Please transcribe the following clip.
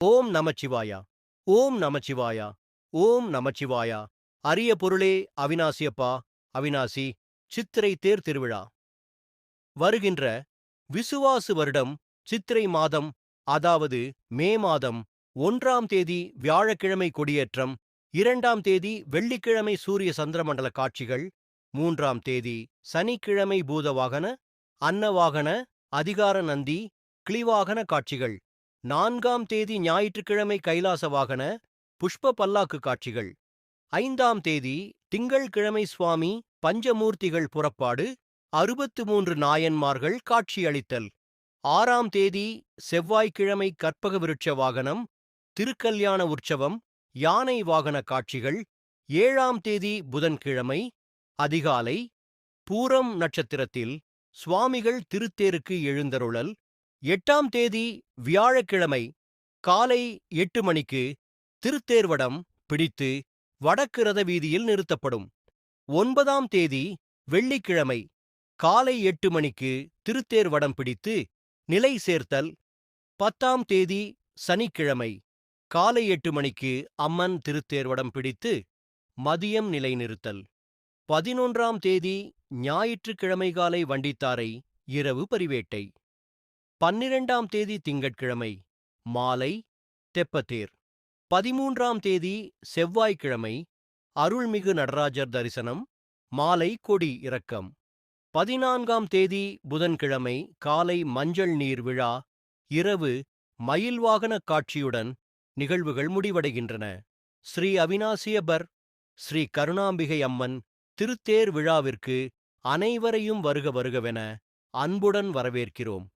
ஓம் நமச்சிவாயா! ஓம் நமச்சிவாயா! ஓம் நமச்சிவாயா! அரிய பொருளே அவிநாசியப்பா! அவிநாசி சித்திரை தேர் திருவிழா வருகின்ற விசுவாசு வருடம் சித்திரை மாதம், அதாவது மே மாதம் 1ஆம் தேதி வியாழக்கிழமை கொடியேற்றம், 2ஆம் தேதி வெள்ளிக்கிழமை சூரிய சந்திரமண்டல காட்சிகள், 3ஆம் தேதி சனிக்கிழமை பூதவாகன, அன்னவாகன, அதிகார நந்தி, கிளிவாகன காட்சிகள், 4ஆம் தேதி ஞாயிற்றுக்கிழமை கைலாச வாகன, புஷ்ப பல்லாக்கு காட்சிகள், 5ஆம் தேதி திங்கள்கிழமை சுவாமி பஞ்சமூர்த்திகள் புறப்பாடு, 63 நாயன்மார்கள் காட்சியளித்தல், 6ஆம் தேதி செவ்வாய்க்கிழமை கற்பக விருட்ச வாகனம், திருக்கல்யாண உற்சவம், யானை வாகன காட்சிகள், 7ஆம் தேதி புதன்கிழமை அதிகாலை பூரம் நட்சத்திரத்தில் சுவாமிகள் திருத்தேருக்கு எழுந்தருளல், 8ஆம் தேதி வியாழக்கிழமை காலை 8 மணிக்கு திருத்தேர்வடம் பிடித்து வடக்கு ரத வீதியில் நிறுத்தப்படும். 9ஆம் தேதி வெள்ளிக்கிழமை காலை 8 மணிக்கு திருத்தேர் வடம் பிடித்து நிலை சேர்த்தல். 10ஆம் தேதி சனிக்கிழமை காலை 8 மணிக்கு அம்மன் திருத்தேர் வடம் பிடித்து மதியம் நிலைநிறுத்தல். 11ஆம் தேதி ஞாயிற்றுக்கிழமை காலை வண்டித்தாரை இரவு பரிவேட்டை. 12ஆம் தேதி திங்கட்கிழமை மாலை தெப்பத்தேர். 13ஆம் தேதி செவ்வாய்க்கிழமை அருள்மிகு நடராஜர் தரிசனம், மாலை கொடி இறக்கம். 14ஆம் தேதி புதன்கிழமை காலை மஞ்சள் நீர் விழா, இரவு மயில் வாகன காட்சியுடன் நிகழ்வுகள் முடிவடைகின்றன. ஸ்ரீ அவிநாசியபர் ஸ்ரீ கருணாம்பிகை அம்மன் திருத்தேர் விழாவிற்கு அனைவரையும் வருக வருகவென அன்புடன் வரவேற்கிறோம்.